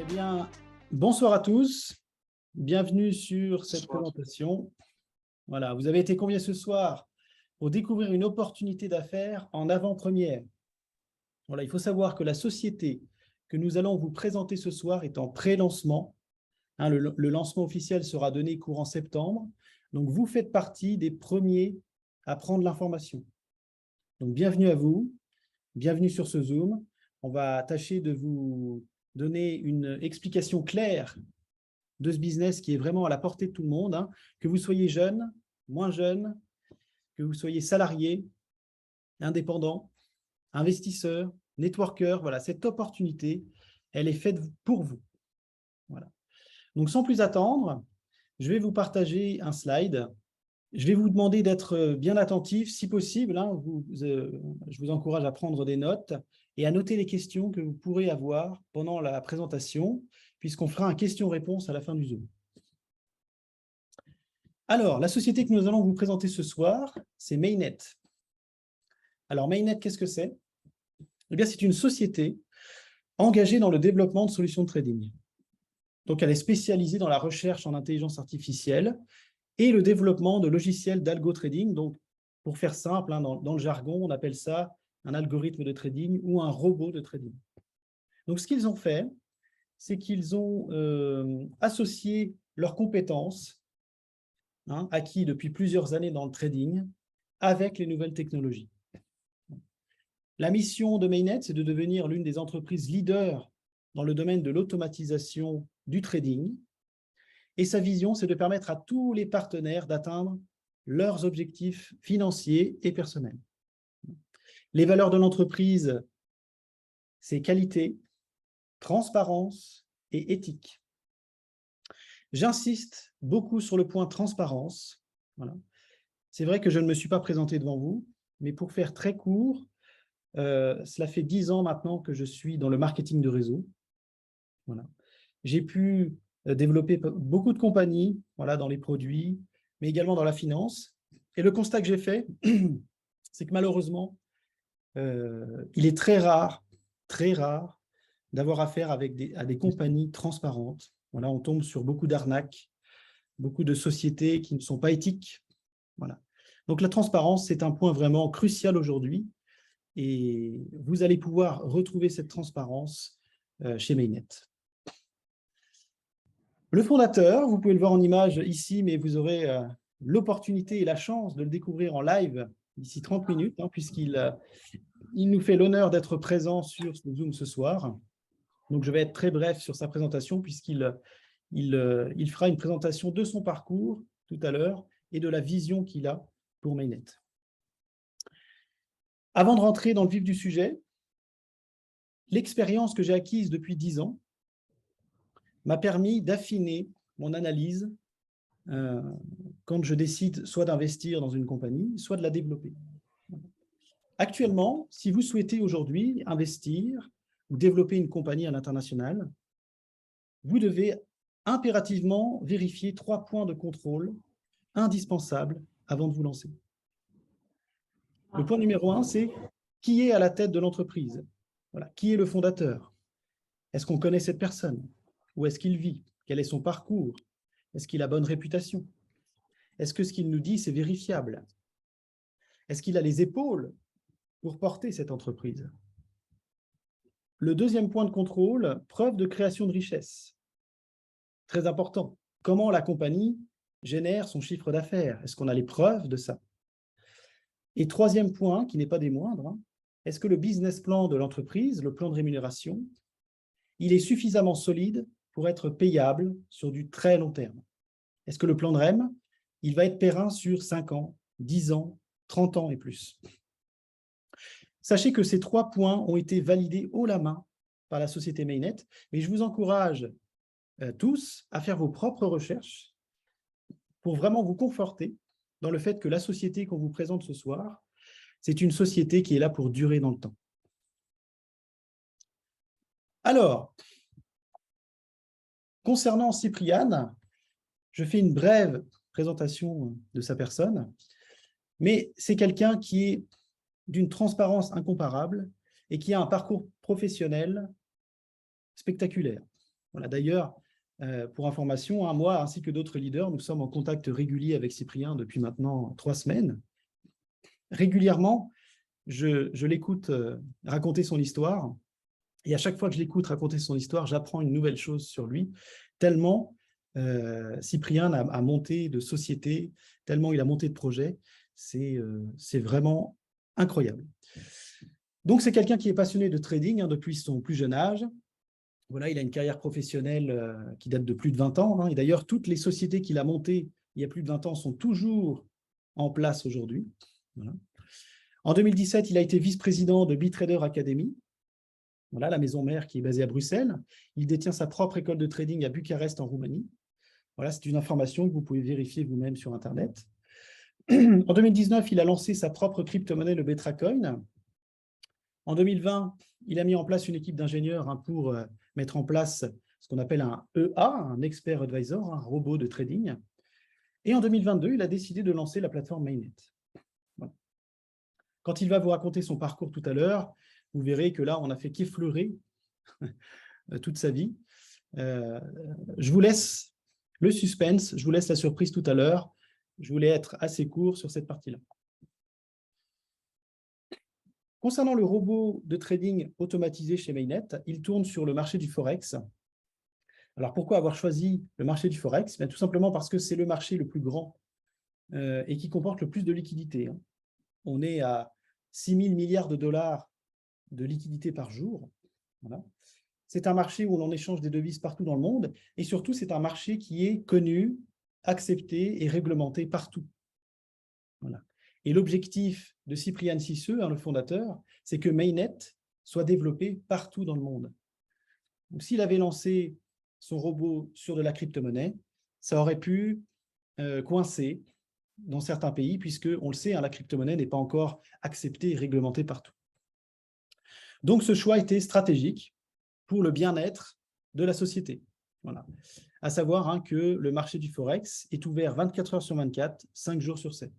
Eh bien, bonsoir à tous. Bienvenue sur cette présentation. Voilà, vous avez été conviés ce soir pour découvrir une opportunité d'affaires en avant-première. Voilà, il faut savoir que la société que nous allons vous présenter ce soir est en pré-lancement. Le lancement officiel sera donné courant septembre. Donc, vous faites partie des premiers à prendre l'information. Donc, bienvenue à vous. Bienvenue sur ce Zoom. On va tâcher de vous donner une explication claire de ce business qui est vraiment à la portée de tout le monde, que vous soyez jeune, moins jeune, que vous soyez salarié, indépendant, investisseur, networker. Voilà, cette opportunité, elle est faite pour vous. Voilà. Donc, sans plus attendre, je vais vous partager un slide. Je vais vous demander d'être bien attentif, si possible. Je vous encourage à prendre des notes et à noter les questions que vous pourrez avoir pendant la présentation, puisqu'on fera un question-réponse à la fin du Zoom. Alors, la société que nous allons vous présenter ce soir, c'est Mainnet. Alors, Mainnet, qu'est-ce que c'est? Eh bien, c'est une société engagée dans le développement de solutions de trading. Donc, elle est spécialisée dans la recherche en intelligence artificielle et le développement de logiciels d'algo-trading. Donc, pour faire simple, dans le jargon, on appelle ça un algorithme de trading ou un robot de trading. Donc, ce qu'ils ont fait, c'est qu'ils ont associé leurs compétences acquis depuis plusieurs années dans le trading avec les nouvelles technologies. La mission de Mainnet, c'est de devenir l'une des entreprises leaders dans le domaine de l'automatisation du trading. Et sa vision, c'est de permettre à tous les partenaires d'atteindre leurs objectifs financiers et personnels. Les valeurs de l'entreprise, c'est qualité, transparence et éthique. J'insiste beaucoup sur le point transparence. Voilà. C'est vrai que je ne me suis pas présenté devant vous, mais pour faire très court, cela fait 10 ans maintenant que je suis dans le marketing de réseau. Voilà. J'ai pu développer beaucoup de compagnies dans les produits, mais également dans la finance. Et le constat que j'ai fait, c'est que malheureusement, il est très rare d'avoir affaire à des compagnies transparentes. Voilà, on tombe sur beaucoup d'arnaques, beaucoup de sociétés qui ne sont pas éthiques. Voilà. Donc la transparence, c'est un point vraiment crucial aujourd'hui. Et vous allez pouvoir retrouver cette transparence chez Mainnet. Le fondateur, vous pouvez le voir en image ici, mais vous aurez l'opportunité et la chance de le découvrir en live d'ici 30 minutes, puisqu'il nous fait l'honneur d'être présent sur ce Zoom ce soir. Donc, je vais être très bref sur sa présentation, puisqu'il fera une présentation de son parcours tout à l'heure et de la vision qu'il a pour Mainnet. Avant de rentrer dans le vif du sujet, l'expérience que j'ai acquise depuis 10 ans m'a permis d'affiner mon analyse quand je décide soit d'investir dans une compagnie, soit de la développer. Actuellement, si vous souhaitez aujourd'hui investir ou développer une compagnie à l'international, vous devez impérativement vérifier 3 points de contrôle indispensables avant de vous lancer. Le point numéro 1, c'est qui est à la tête de l'entreprise? Voilà. Qui est le fondateur? Est-ce qu'on connaît cette personne? Où est-ce qu'il vit? Quel est son parcours? Est-ce qu'il a bonne réputation? Est-ce que ce qu'il nous dit, c'est vérifiable? Est-ce qu'il a les épaules pour porter cette entreprise? Le deuxième point de contrôle, preuve de création de richesse. Très important. Comment la compagnie génère son chiffre d'affaires? Est-ce qu'on a les preuves de ça? Et troisième point, qui n'est pas des moindres, est-ce que le business plan de l'entreprise, le plan de rémunération, il est suffisamment solide pour être payable sur du très long terme? Est-ce que le plan de REM, il va être périn sur 5 ans, 10 ans, 30 ans et plus? Sachez que ces 3 points ont été validés haut la main par la société Mainnet, mais je vous encourage tous à faire vos propres recherches pour vraiment vous conforter dans le fait que la société qu'on vous présente ce soir, c'est une société qui est là pour durer dans le temps. Alors, concernant Cypriane, je fais une brève présentation de sa personne, mais c'est quelqu'un qui est d'une transparence incomparable et qui a un parcours professionnel spectaculaire. Voilà, d'ailleurs, pour information, hein, moi ainsi que d'autres leaders, nous sommes en contact régulier avec Cyprien depuis maintenant 3 semaines. Régulièrement, je l'écoute raconter son histoire. Et à chaque fois que je l'écoute raconter son histoire, j'apprends une nouvelle chose sur lui, tellement Cyprien a monté de société, tellement il a monté de projets. C'est vraiment incroyable. Donc, c'est quelqu'un qui est passionné de trading hein, depuis son plus jeune âge. Voilà, il a une carrière professionnelle qui date de plus de 20 ans. Hein, et d'ailleurs, toutes les sociétés qu'il a montées il y a plus de 20 ans sont toujours en place aujourd'hui. Voilà. En 2017, il a été vice-président de BitTrader Academy, voilà, la maison mère qui est basée à Bruxelles. Il détient sa propre école de trading à Bucarest, en Roumanie. Voilà, c'est une information que vous pouvez vérifier vous-même sur Internet. En 2019, il a lancé sa propre crypto-monnaie, le Betracoin. En 2020, il a mis en place une équipe d'ingénieurs hein, pour mettre en place ce qu'on appelle un EA, un Expert Advisor, un robot de trading. Et en 2022, il a décidé de lancer la plateforme Mainnet. Voilà. Quand il va vous raconter son parcours tout à l'heure, vous verrez que là, on n'a fait qu'effleurer toute sa vie. Je vous laisse le suspense, je vous laisse la surprise tout à l'heure. Je voulais être assez court sur cette partie-là. Concernant le robot de trading automatisé chez Mainnet, il tourne sur le marché du Forex. Alors, pourquoi avoir choisi le marché du Forex? Bien, tout simplement parce que c'est le marché le plus grand et qui comporte le plus de liquidités. Hein. On est à 6 000 milliards de dollars de liquidités par jour. Voilà. C'est un marché où l'on échange des devises partout dans le monde et surtout, c'est un marché qui est connu, accepté et réglementé partout. Voilà. Et l'objectif de Cyprian Cisseux, hein, le fondateur, c'est que Mainnet soit développé partout dans le monde. Donc, s'il avait lancé son robot sur de la crypto-monnaie, ça aurait pu coincer dans certains pays, puisque, on le sait, hein, la crypto-monnaie n'est pas encore acceptée et réglementée partout. Donc, ce choix était stratégique pour le bien-être de la société. Voilà. À savoir hein, que le marché du Forex est ouvert 24 heures sur 24, 5 jours sur 7.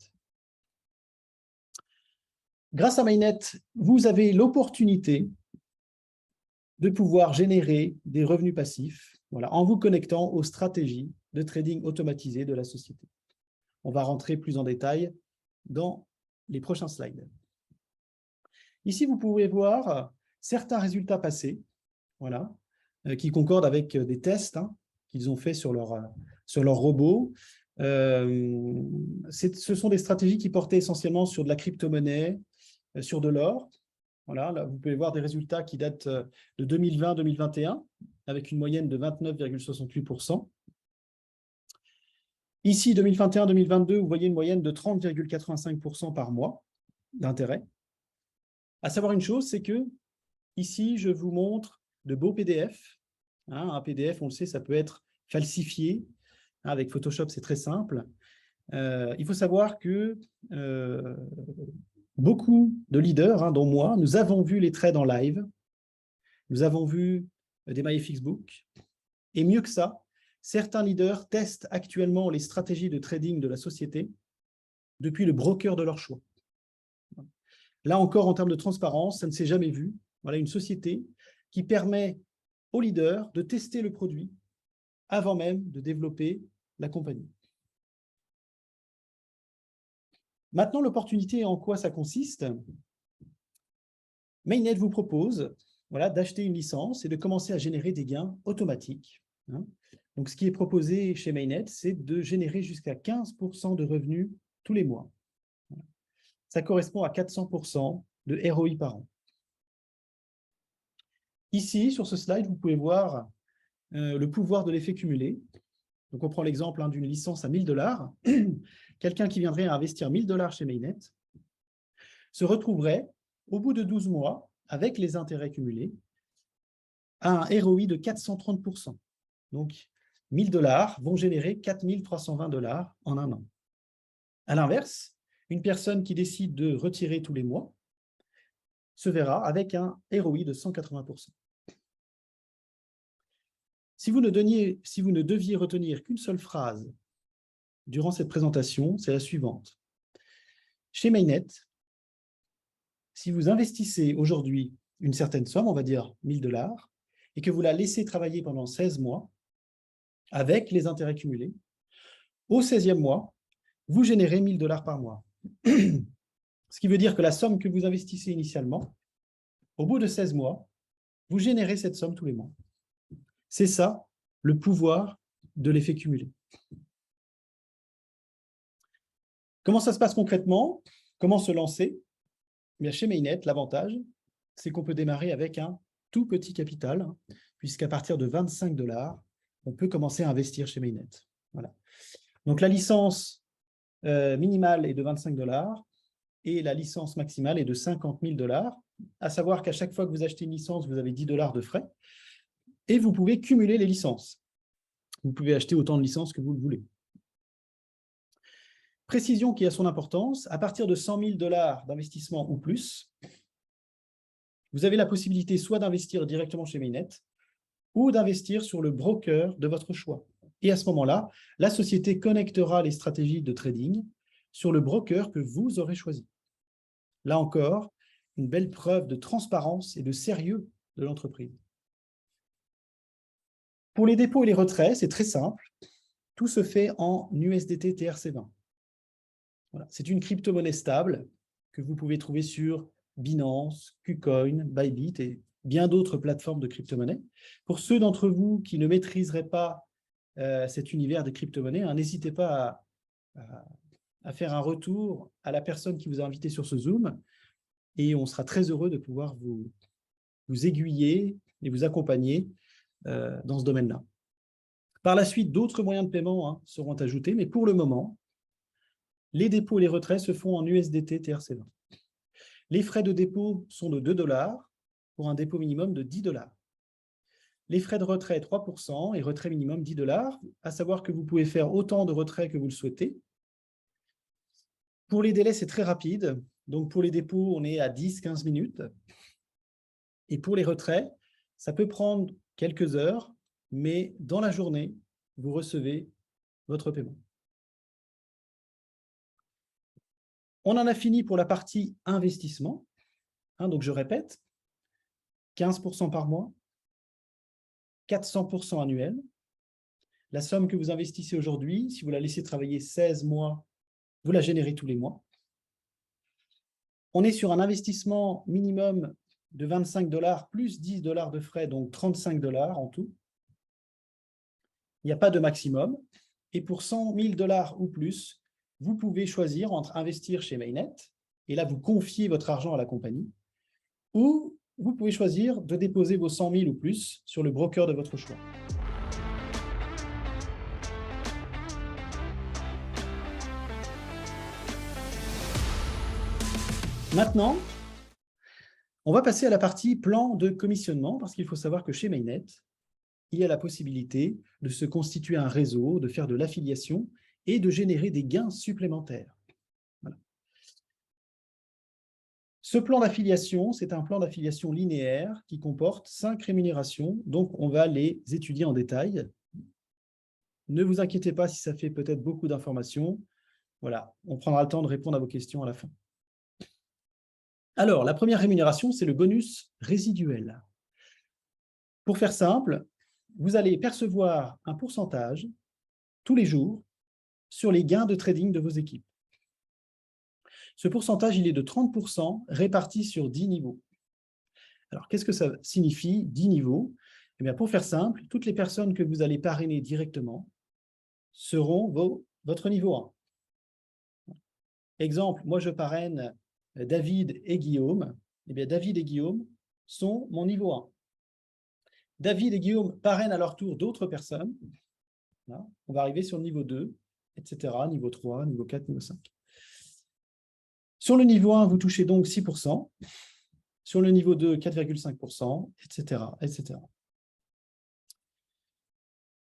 Grâce à Mainnet, vous avez l'opportunité de pouvoir générer des revenus passifs voilà, en vous connectant aux stratégies de trading automatisé de la société. On va rentrer plus en détail dans les prochains slides. Ici, vous pouvez voir certains résultats passés voilà, qui concordent avec des tests hein, qu'ils ont fait sur leur robot. Ce sont des stratégies qui portaient essentiellement sur de la crypto-monnaie, sur de l'or. Voilà, là, vous pouvez voir des résultats qui datent de 2020-2021, avec une moyenne de 29,68%. Ici, 2021-2022, vous voyez une moyenne de 30,85% par mois d'intérêt. À savoir une chose, c'est que ici, je vous montre de beaux PDF. Hein, un PDF, on le sait, ça peut être falsifié. Hein, avec Photoshop, c'est très simple. Il faut savoir que beaucoup de leaders, hein, dont moi, nous avons vu les trades en live. Nous avons vu des magnifiques books. Et mieux que ça, certains leaders testent actuellement les stratégies de trading de la société depuis le broker de leur choix. Là encore, en termes de transparence, ça ne s'est jamais vu. Voilà une société qui permet aux leaders de tester le produit avant même de développer la compagnie. Maintenant, l'opportunité, en quoi ça consiste? Mainnet vous propose voilà, d'acheter une licence et de commencer à générer des gains automatiques. Hein. Donc, ce qui est proposé chez Mainnet, c'est de générer jusqu'à 15% de revenus tous les mois. Ça correspond à 400% de ROI par an. Ici, sur ce slide, vous pouvez voir le pouvoir de l'effet cumulé. Donc, on prend l'exemple hein, d'une licence à 1 000 $. Quelqu'un qui viendrait à investir 1 000 $ chez Mainnet se retrouverait, au bout de 12 mois, avec les intérêts cumulés, à un ROI de 430%. Donc, 1 000 $ vont générer 4 320 $ en un an. À l'inverse, une personne qui décide de retirer tous les mois se verra avec un ROI de 180%. Si vous ne deviez retenir qu'une seule phrase durant cette présentation, c'est la suivante. Chez Mainnet, si vous investissez aujourd'hui une certaine somme, on va dire 1 000 $, et que vous la laissez travailler pendant 16 mois, avec les intérêts cumulés, au 16e mois, vous générez 1 000 $ par mois. Ce qui veut dire que la somme que vous investissez initialement, au bout de 16 mois, vous générez cette somme tous les mois. C'est ça, le pouvoir de l'effet cumulé. Comment ça se passe concrètement? Comment se lancer? Bien, chez Mainnet, l'avantage, c'est qu'on peut démarrer avec un tout petit capital, puisqu'à partir de 25 $, on peut commencer à investir chez Mainnet. Voilà. Donc, la licence minimale est de 25 $ et la licence maximale est de 50 000 $. À savoir qu'à chaque fois que vous achetez une licence, vous avez 10 $ de frais et vous pouvez cumuler les licences. Vous pouvez acheter autant de licences que vous le voulez. Précision qui a son importance, à partir de 100 000 $ d'investissement ou plus, vous avez la possibilité soit d'investir directement chez Mainnet ou d'investir sur le broker de votre choix. Et à ce moment-là, la société connectera les stratégies de trading sur le broker que vous aurez choisi. Là encore, une belle preuve de transparence et de sérieux de l'entreprise. Pour les dépôts et les retraits, c'est très simple. Tout se fait en USDT TRC20. Voilà. C'est une crypto-monnaie stable que vous pouvez trouver sur Binance, KuCoin, Bybit et bien d'autres plateformes de crypto-monnaie. Pour ceux d'entre vous qui ne maîtriseraient pas cet univers des crypto-monnaies, n'hésitez pas à faire un retour à la personne qui vous a invité sur ce Zoom et on sera très heureux de pouvoir vous aiguiller et vous accompagner dans ce domaine-là. Par la suite, d'autres moyens de paiement seront ajoutés, mais pour le moment, les dépôts et les retraits se font en USDT TRC20. Les frais de dépôt sont de 2 $ pour un dépôt minimum de 10 $. Les frais de retrait, 3% et retrait minimum 10 $, à savoir que vous pouvez faire autant de retraits que vous le souhaitez. Pour les délais, c'est très rapide. Donc, pour les dépôts, on est à 10-15 minutes. Et pour les retraits, ça peut prendre quelques heures, mais dans la journée, vous recevez votre paiement. On en a fini pour la partie investissement. Donc, je répète, 15% par mois, 400% annuel. La somme que vous investissez aujourd'hui, si vous la laissez travailler 16 mois, vous la générez tous les mois. On est sur un investissement minimum de 25 $ plus 10 $ de frais, donc 35 $ en tout. Il n'y a pas de maximum. Et pour 100 000 $ ou plus, vous pouvez choisir entre investir chez Mainnet, et là, vous confiez votre argent à la compagnie, ou vous pouvez choisir de déposer vos 100 000 ou plus sur le broker de votre choix. Maintenant, on va passer à la partie plan de commissionnement, parce qu'il faut savoir que chez Mainnet, il y a la possibilité de se constituer un réseau, de faire de l'affiliation et de générer des gains supplémentaires. Voilà. Ce plan d'affiliation, c'est un plan d'affiliation linéaire qui comporte 5 rémunérations, donc on va les étudier en détail. Ne vous inquiétez pas si ça fait peut-être beaucoup d'informations. Voilà, on prendra le temps de répondre à vos questions à la fin. Alors, la première rémunération, c'est le bonus résiduel. Pour faire simple, vous allez percevoir un pourcentage tous les jours sur les gains de trading de vos équipes. Ce pourcentage, il est de 30% réparti sur 10 niveaux. Alors, qu'est-ce que ça signifie, 10 niveaux? Eh bien, pour faire simple, toutes les personnes que vous allez parrainer directement seront votre niveau 1. Exemple, moi, je parraine David et Guillaume. Eh bien, David et Guillaume sont mon niveau 1. David et Guillaume parrainent à leur tour d'autres personnes. Là, on va arriver sur le niveau 2, etc., niveau 3, niveau 4, niveau 5. Sur le niveau 1, vous touchez donc 6%. Sur le niveau 2, 4,5%, etc., etc.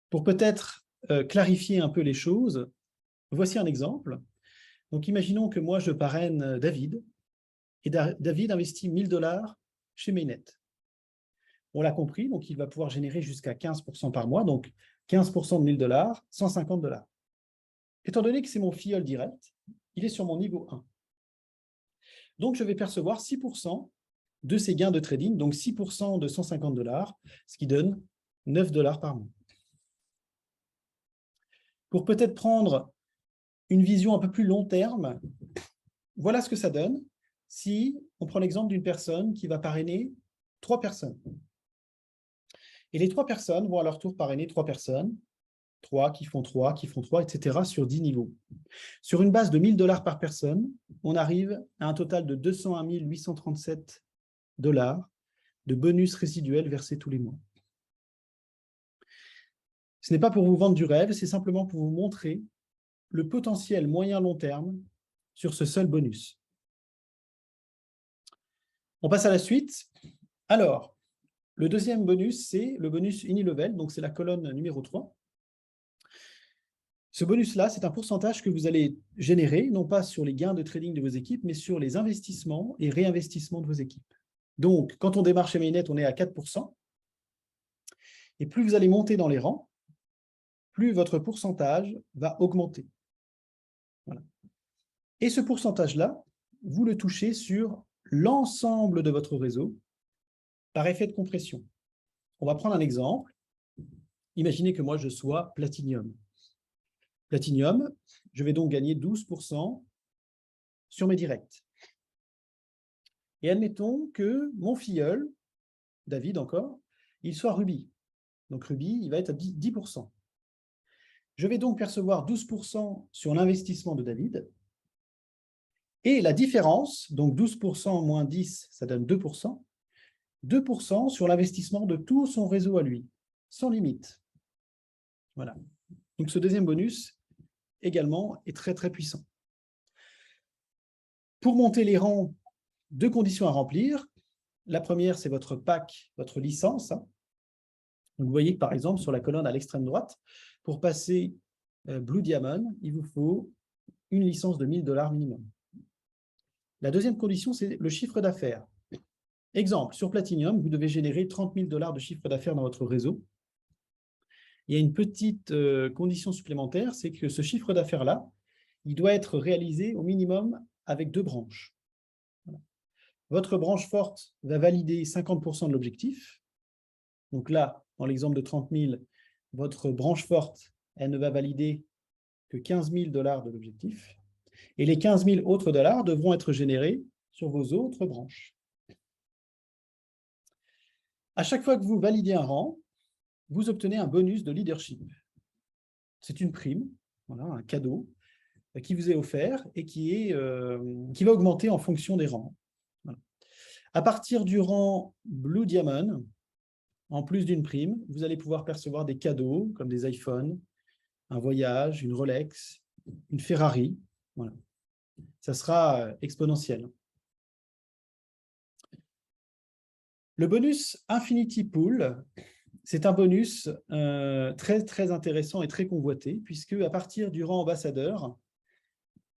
Pour peut-être clarifier un peu les choses, voici un exemple. Donc, imaginons que moi, je parraine David, et David investit 1 000 $ chez Mainnet. On l'a compris, donc il va pouvoir générer jusqu'à 15% par mois, donc 15% de 1 000 $, 150 $. Étant donné que c'est mon filleul direct, il est sur mon niveau 1. Donc, je vais percevoir 6% de ces gains de trading, donc 6% de 150 $, ce qui donne 9 $ par mois. Pour peut-être prendre une vision un peu plus long terme, voilà ce que ça donne si on prend l'exemple d'une personne qui va parrainer 3 personnes. Et les 3 personnes vont à leur tour parrainer 3 personnes, 3 qui font 3, qui font 3, etc. sur 10 niveaux. Sur une base de 1 000 $ par personne, on arrive à un total de 201 837 $ de bonus résiduels versés tous les mois. Ce n'est pas pour vous vendre du rêve, c'est simplement pour vous montrer le potentiel moyen-long terme sur ce seul bonus. On passe à la suite. Alors, le deuxième bonus, c'est le bonus Unilevel, donc c'est la colonne numéro 3. Ce bonus-là, c'est un pourcentage que vous allez générer, non pas sur les gains de trading de vos équipes, mais sur les investissements et réinvestissements de vos équipes. Donc, quand on démarre chez Mainnet, on est à 4%. Et plus vous allez monter dans les rangs, plus votre pourcentage va augmenter. Voilà. Et ce pourcentage-là, vous le touchez sur l'ensemble de votre réseau par effet de compression. On va prendre un exemple. Imaginez que moi, je sois Platinium. Platinium, je vais donc gagner 12% sur mes directs. Et admettons que mon filleul, David encore, il soit Ruby. Donc Ruby, il va être à 10%. Je vais donc percevoir 12% sur l'investissement de David. Et la différence, donc 12% moins 10, ça donne 2%. 2% sur l'investissement de tout son réseau à lui, sans limite. Voilà. Donc ce deuxième bonus, également, est très, très puissant. Pour monter les rangs, 2 conditions à remplir. La première, c'est votre pack, votre licence. Donc, vous voyez que, par exemple, sur la colonne à l'extrême droite, pour passer Blue Diamond, il vous faut une licence de 1 000 $ minimum. La deuxième condition, c'est le chiffre d'affaires. Exemple, sur Platinum, vous devez générer 30 000 $ de chiffre d'affaires dans votre réseau. Il y a une petite condition supplémentaire, c'est que ce chiffre d'affaires-là, il doit être réalisé au minimum avec 2 branches. Voilà. Votre branche forte va valider 50% de l'objectif. Donc là, dans l'exemple de 30 000, votre branche forte, elle ne va valider que 15 000 $ de l'objectif. Et les 15 000 autres dollars devront être générés sur vos autres branches. À chaque fois que vous validez un rang, vous obtenez un bonus de leadership. C'est une prime, voilà, un cadeau qui vous est offert et qui va augmenter en fonction des rangs. Voilà. À partir du rang Blue Diamond, en plus d'une prime, vous allez pouvoir percevoir des cadeaux comme des iPhones, un voyage, une Rolex, une Ferrari. Voilà. Ça sera exponentiel. Le bonus Infinity Pool, c'est un bonus très, très intéressant et très convoité, puisque à partir du rang ambassadeur,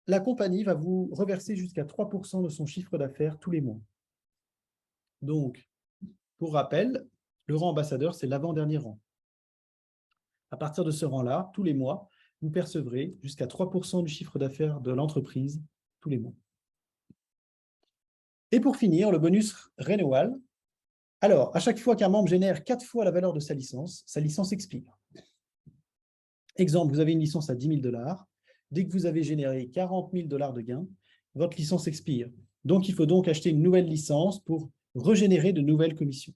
la compagnie va vous reverser jusqu'à 3% de son chiffre d'affaires tous les mois. Donc, pour rappel, le rang ambassadeur, c'est l'avant-dernier rang. À partir de ce rang-là, tous les mois, vous percevrez jusqu'à 3% du chiffre d'affaires de l'entreprise tous les mois. Et pour finir, le bonus Renewal. Alors, à chaque fois qu'un membre génère 4 fois la valeur de sa licence expire. Exemple, vous avez une licence à 10 000 $. Dès que vous avez généré 40 000 $ de gains, votre licence expire. Donc, il faut donc acheter une nouvelle licence pour régénérer de nouvelles commissions.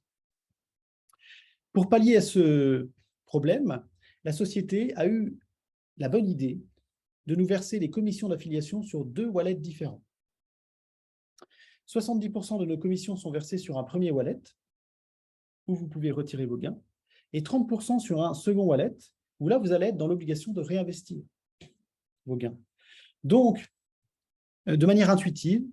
Pour pallier à ce problème, la société a eu la bonne idée de nous verser les commissions d'affiliation sur 2 wallets différents. 70% de nos commissions sont versées sur un premier wallet, où vous pouvez retirer vos gains, et 30% sur un second wallet, où là, vous allez être dans l'obligation de réinvestir vos gains. Donc, de manière intuitive,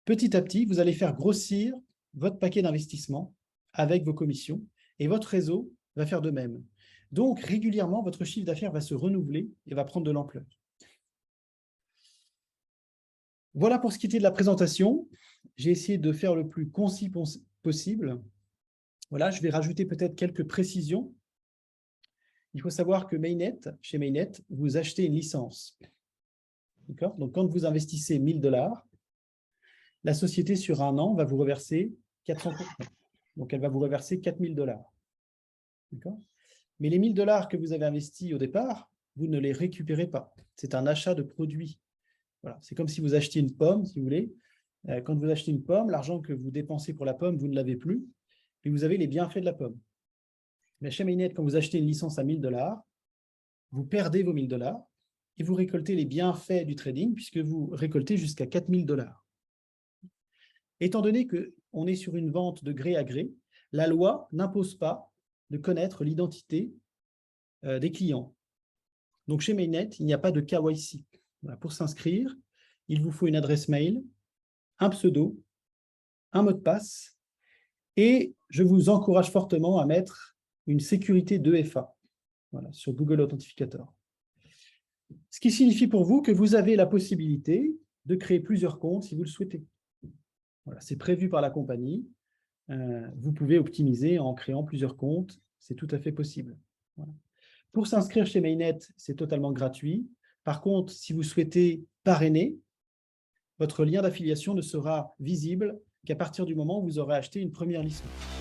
petit à petit, vous allez faire grossir votre paquet d'investissement avec vos commissions, et votre réseau va faire de même. Donc, régulièrement, votre chiffre d'affaires va se renouveler et va prendre de l'ampleur. Voilà pour ce qui était de la présentation. J'ai essayé de faire le plus concis possible. Voilà, je vais rajouter peut-être quelques précisions. Il faut savoir que chez Mainnet, vous achetez une licence. D'accord ? Donc, quand vous investissez 1 000 $, la société, sur un an, va vous reverser 400%. Donc, elle va vous reverser 4 000 $. D'accord ? Mais les 1 000 $ que vous avez investis au départ, vous ne les récupérez pas. C'est un achat de produit. Voilà. C'est comme si vous achetiez une pomme, si vous voulez. Quand vous achetez une pomme, l'argent que vous dépensez pour la pomme, vous ne l'avez plus, et vous avez les bienfaits de la pomme. Mais chez Mainnet, quand vous achetez une licence à 1 000 $, vous perdez vos 1 000 $ et vous récoltez les bienfaits du trading, puisque vous récoltez jusqu'à 4 000 $. Étant donné qu'on est sur une vente de gré à gré, la loi n'impose pas de connaître l'identité des clients. Donc, chez Mainnet, il n'y a pas de KYC. Voilà, pour s'inscrire, il vous faut une adresse mail, un pseudo, un mot de passe, et je vous encourage fortement à mettre une sécurité 2FA, voilà, sur Google Authentificator. Ce qui signifie pour vous que vous avez la possibilité de créer plusieurs comptes si vous le souhaitez. Voilà, c'est prévu par la compagnie. Vous pouvez optimiser en créant plusieurs comptes. C'est tout à fait possible. Voilà. Pour s'inscrire chez Mainnet, c'est totalement gratuit. Par contre, si vous souhaitez parrainer, votre lien d'affiliation ne sera visible qu'à partir du moment où vous aurez acheté une première licence.